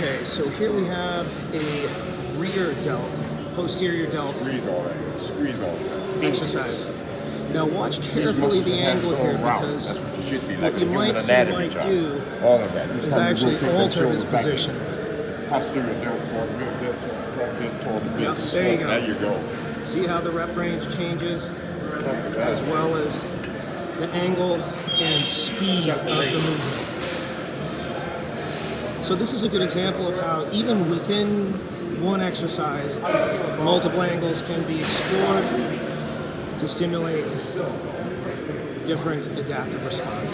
Okay, so here we have a rear delt, posterior delt Squeeze on it. exercise. Now watch carefully the angle here, because what you might see Mike do is actually alter his position. Posterior delt toward the rear delt, front delt toward the Yep, base. there you go. There you go. See how the rep range changes, as well as the angle and speed of the movement. So this is a good example of how even within one exercise, multiple angles can be explored to stimulate different adaptive response.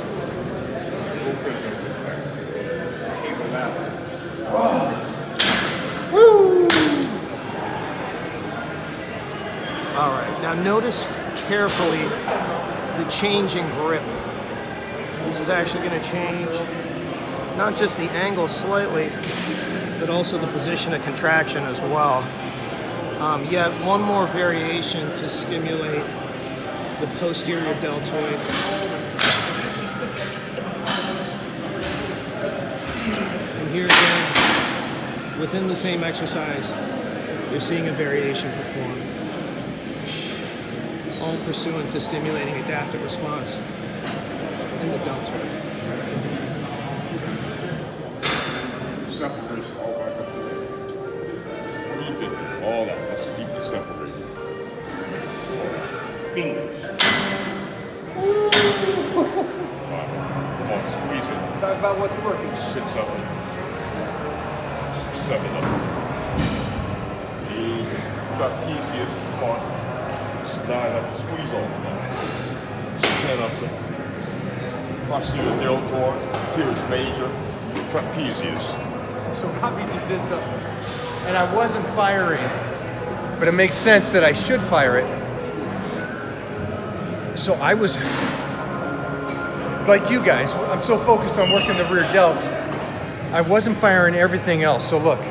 Woo! All right, now notice carefully the change in grip. This is actually going to change not just the angle slightly, but also the position of contraction as well. Yet one more variation to stimulate the posterior deltoid. And here again, within the same exercise, you're seeing a variation performed, all pursuant to stimulating adaptive response in the deltoid. Separation all back up to there. Deepen all that. That's deep to separate. Fingers. Come on, squeeze it. Talk about what's working. 6 of them. 7 of them. The trapezius, come on. 9 of them. Squeeze all of them. 10 of them. Posterior deltoid, teres major, trapezius. So Robbie just did something, and I wasn't firing, but it makes sense that I should fire it. So I was, like you guys, I'm so focused on working the rear delts, I wasn't firing everything else. So look,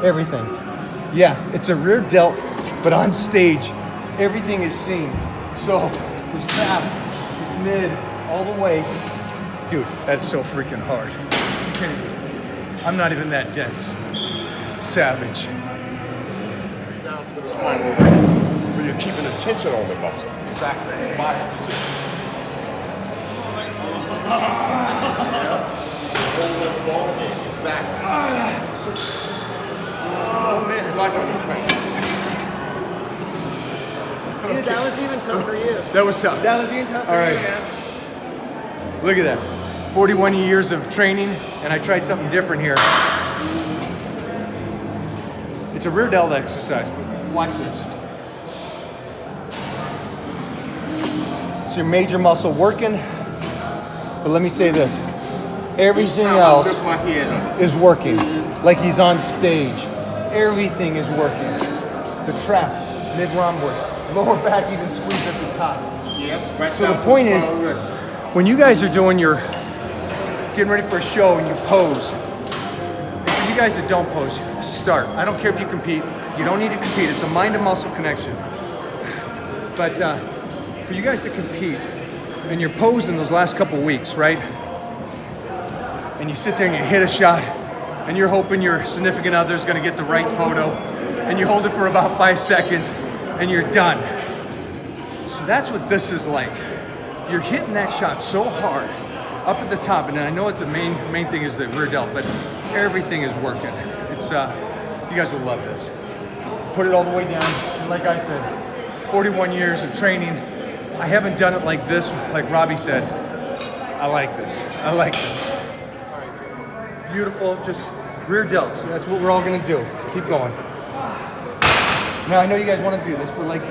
everything. Yeah, it's a rear delt, but on stage, everything is seen. So this trap, this mid, all the way. Dude, that's so freaking hard. I'm not even that dense. Savage. Down to the spinal ring. So you're keeping the tension on the muscle. Exactly. Body position. Hold the ball in. Exactly. Oh man. Like a pain. Dude, that was even tough for you. That was tough. That was even tough for All right. you, man. Look at that. 41 years of training, and I tried something different here. It's a rear delt exercise, but watch this. It's your major muscle working, but let me say this. Everything else is working, like he's on stage. Everything is working. The trap, mid-rhomboids, lower back even squeeze at the top. Yep. Right. So the point is, when you guys are doing your, getting ready for a show and you pose, and for you guys that don't pose, start. I don't care if you compete. You don't need to compete. It's a mind and muscle connection. But for you guys that compete, and you're posing those last couple weeks, right? And you sit there and you hit a shot, and you're hoping your significant other is going to get the right photo, and you hold it for about 5 seconds, and you're done. So that's what this is like. You're hitting that shot so hard up at the top, and I know what the main thing is the rear delt, but everything is working. It's you guys will love this. Put it all the way down, and like I said, 41 years of training. I haven't done it like this, like Robbie said. I like this. I like this. All right. Beautiful, just rear delts. That's what we're all gonna do. Just keep going. Now I know you guys want to do this, but like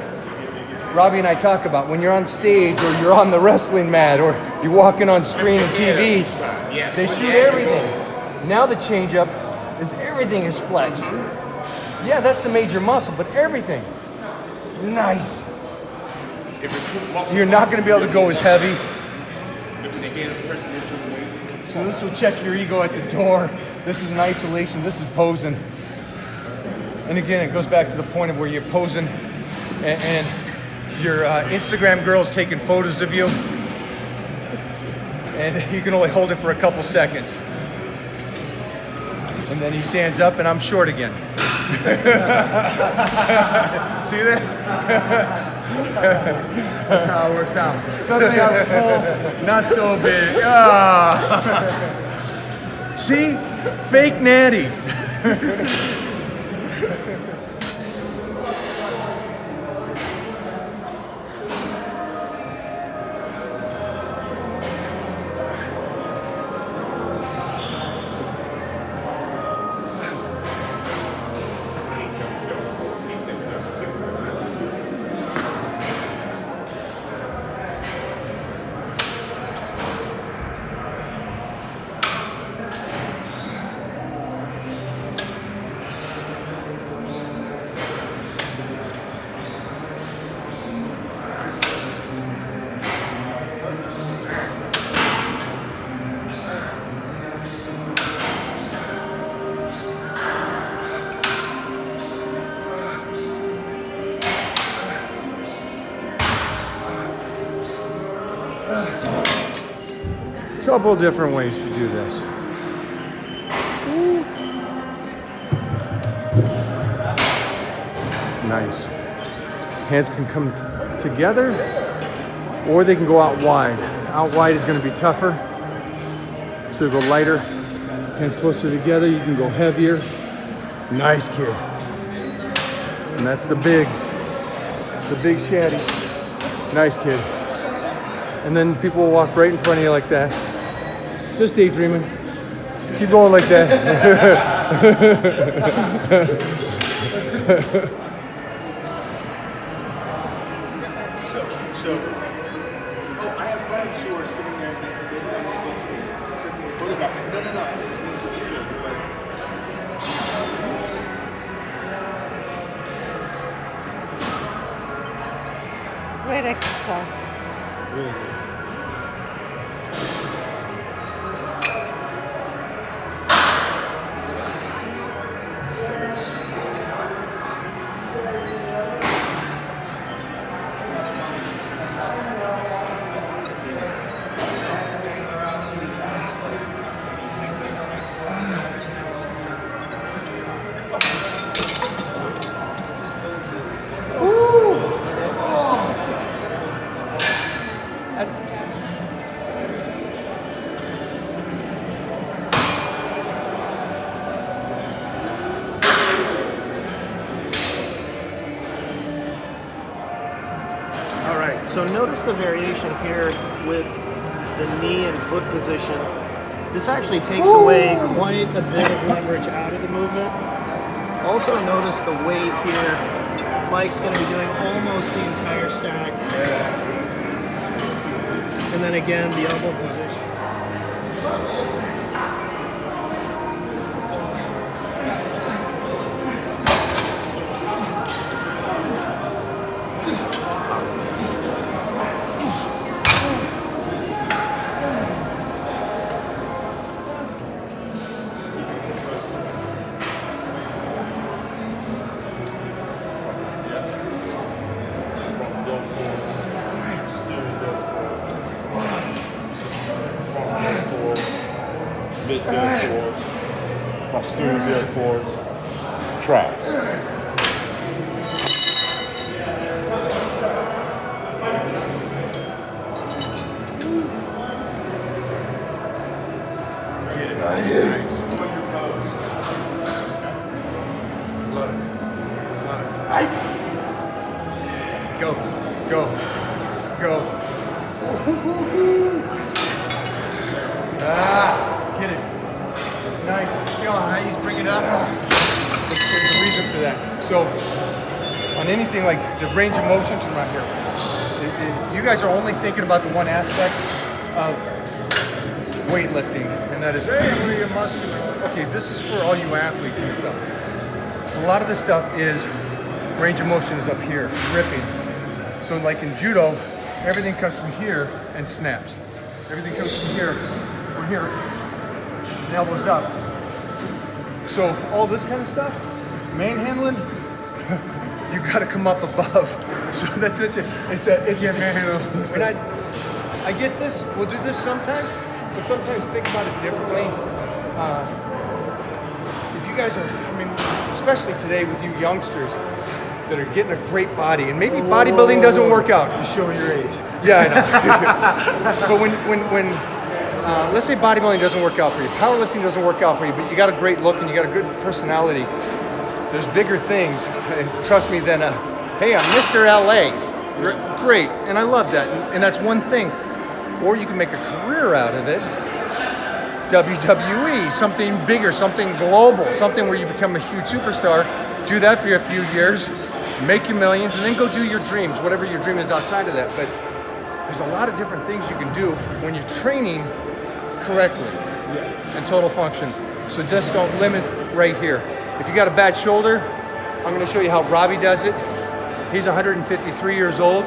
Robbie and I talk about, when you're on stage or you're on the wrestling mat or you're walking on screen and TV, they shoot everything. Now the change up is everything is flexed. Yeah, that's the major muscle, but everything. Nice. You're not going to be able to go as heavy. So this will check your ego at the door. This is an isolation. This is posing. And again, it goes back to the point of where you're posing and your Instagram girl's taking photos of you. and he can only hold it for a couple seconds. And then he stands up and I'm short again. See that? That's how it works out. Suddenly I was told, not so big. Ah. See? Fake natty. Couple different ways to do this. Nice. Hands can come together or they can go out wide. Out wide is going to be tougher. So go lighter. Hands closer together, you can go heavier. Nice, kid. And that's the bigs. It's the big shaddies. Nice, kid. And then people will walk right in front of you like that. Just daydreaming. Keep going like that. I have friends who are sitting there taking a photograph. No. Great exercise. Really good. So notice the variation here with the knee and foot position. This actually takes away quite a bit of leverage out of the movement. Also notice the weight here. Mike's going to be doing almost the entire stack. And then again, the elbow position. Mid deltoids, posterior deltoids, traps. Go, go, go. Get it. Nice. See how high he's bringing it up? There's a reason for that. So, on anything like the range of motion, turn right here. You guys are only thinking about the one aspect of weightlifting, and that is, hey, I'm gonna get muscular. Okay, this is for all you athletes and stuff. A lot of this stuff is range of motion is up here, ripping. So like in Judo, everything comes from here and snaps. Everything comes from here, we're here, and elbows up. So all this kind of stuff, manhandling, you gotta come up above. So that's it. It's manhandle. I get this. We'll do this sometimes, but sometimes think about it differently. If you guys are, I mean, especially today with you youngsters that are getting a great body, and maybe bodybuilding doesn't work out. You're showing your age. Yeah, I know. But when let's say bodybuilding doesn't work out for you, powerlifting doesn't work out for you, but you got a great look and you got a good personality, there's bigger things, trust me, than hey, I'm Mr. LA. Great, and I love that, and that's one thing. Or you can make a career out of it. WWE, something bigger, something global, something where you become a huge superstar. Do that for a few years, make your millions, and then go do your dreams, whatever your dream is outside of that. But there's a lot of different things you can do when you're training correctly and total function. So just don't limit right here. If you got a bad shoulder, I'm going to show you how Robbie does it. He's 153 years old,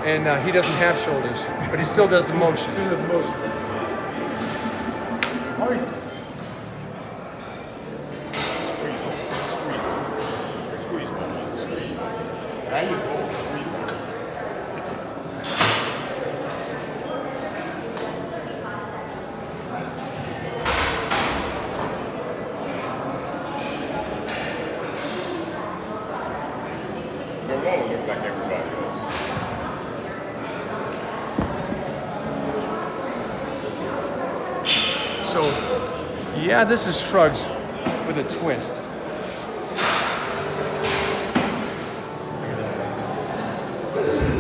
and he doesn't have shoulders, but he still does the motion. Still does motion. Nice. Squeeze. Now you go. Don't want to look like everybody else. So, yeah, this is shrugs with a twist.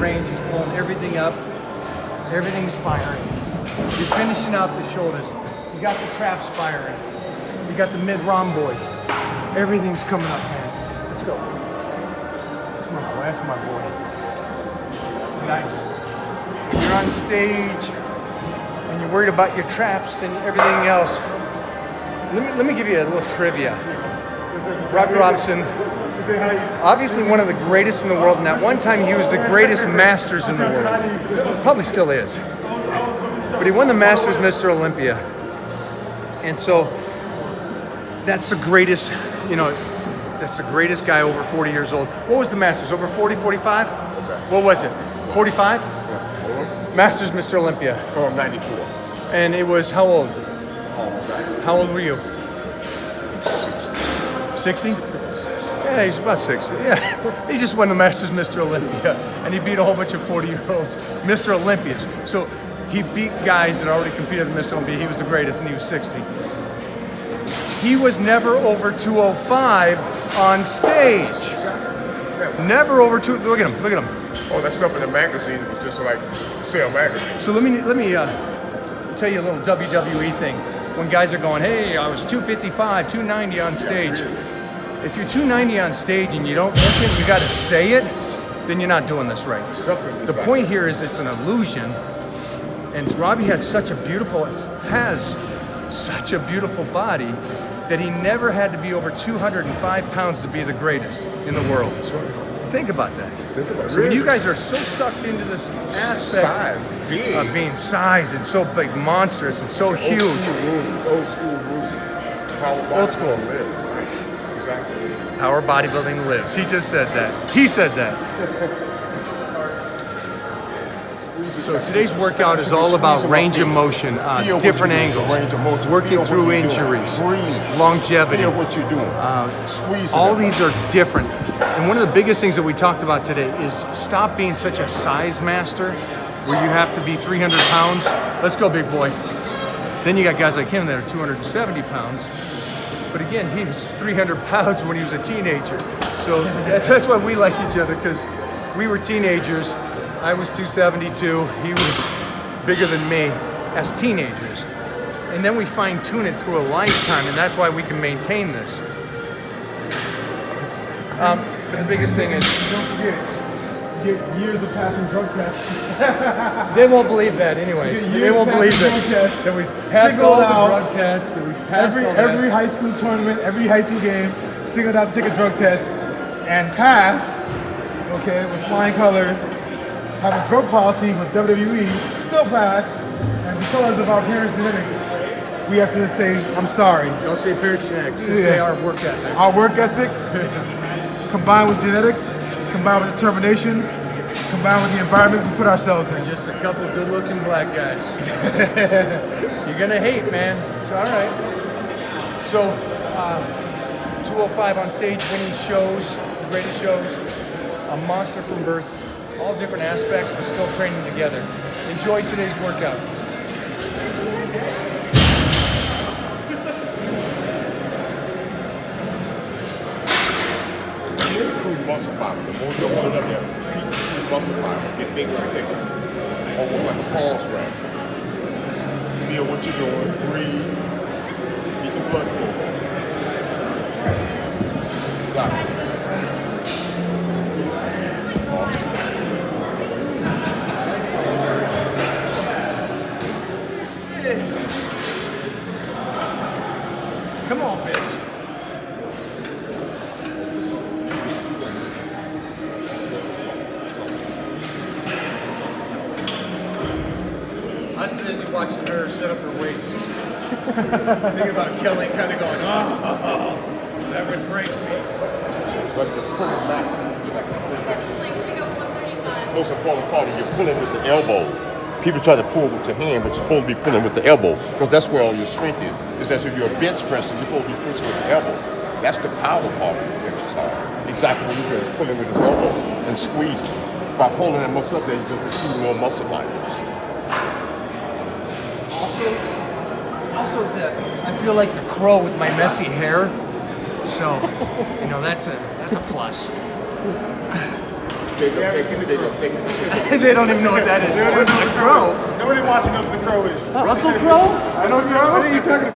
Range is pulling everything up. Everything's firing. You're finishing out the shoulders. You got the traps firing. You got the mid-rhomboid. Everything's coming up, man. Let's go. That's my boy. Nice. When you're on stage and you're worried about your traps and everything else, let me give you a little trivia. Robbie Robinson, obviously one of the greatest in the world, and at one time he was the greatest masters in the world. Probably still is. But he won the Masters Mr. Olympia. And so that's the greatest, that's the greatest guy over 40 years old. What was the Masters? Over 40, 45? Okay. What was it? 45? Yeah. Masters Mr. Olympia. Oh, 94. And it was how old? How old were you? 60? Yeah, he's about 60. Yeah. He just won the Masters Mr. Olympia. And he beat a whole bunch of 40-year-olds. Mr. Olympians. So he beat guys that already competed at Mr. Olympia. He was the greatest, and he was 60. He was never over 205 on stage. Never over two. Look at him. Look at him. Oh, that's something in the magazine. It was just like sell magazine. So let me tell you a little WWE thing. When guys are going, hey, I was 255, 290 on stage. If you're 290 on stage and you don't look it, you got to say it, then you're not doing this right. The point here is it's an illusion. And Robbie has such a beautiful body that he never had to be over 205 pounds to be the greatest in the world. Think about that. So when you guys are so sucked into this aspect of being size and so big, monstrous and so huge. Old school rule. Old school. Exactly. Power bodybuilding lives. He just said that. He said that. So today's workout is all about range of motion, different angles, working through injuries, longevity. What you're doing. Squeeze. All these are different. And one of the biggest things that we talked about today is stop being such a size master where you have to be 300 pounds. Let's go, big boy. Then you got guys like him that are 270 pounds. But again, he was 300 pounds when he was a teenager. So that's why we like each other, because we were teenagers. I was 272. He was bigger than me as teenagers. And then we fine-tune it through a lifetime, and that's why we can maintain this. But the biggest thing is, Don't forget, you get years of passing drug tests. they won't believe that anyways. They won't believe that we passed all the drug tests, that we passed all that. Every high school tournament, every high school game, singled out to take a drug test and pass, okay, with flying colors, have a drug policy with WWE, still pass, and because of our parents' genetics, we have to say, I'm sorry. Don't say parents genetics, just say our work ethic. Our work ethic, combined with genetics, combined with determination, combined with the environment we put ourselves in. Just a couple good-looking black guys. You're gonna hate, man. It's all right. So, 205 on stage, winning shows, the greatest shows, a monster from birth, all different aspects, but still training together. Enjoy today's workout. Improve muscle fiber. The more you hold up there, peak muscle fiber, get bigger and bigger. Almost like a pulse rate. Feel what you're doing, breathe, keep the blood flow. Got it. Come on, bitch. I was busy watching her set up her weights. Thinking about Kelly kind of going, oh, that would break me. But you're pulling back. Most important part is you're pulling with the elbow. People try to pull with your hand, but you're supposed to be pulling with the elbow because that's where all your strength is. It's as if you're a bench presser, you're supposed to be pushing with the elbow. That's the power part of the exercise. Exactly what you're doing is pulling with his elbow and squeezing. By holding that muscle up there, you're just receiving more muscle fibers. Also, I feel like the crow with my messy hair. So, you know, that's a plus. They don't even know what that is. They don't even know The crow. Nobody watching knows what the crow is. Russell Crowe? I don't know. What are you talking about?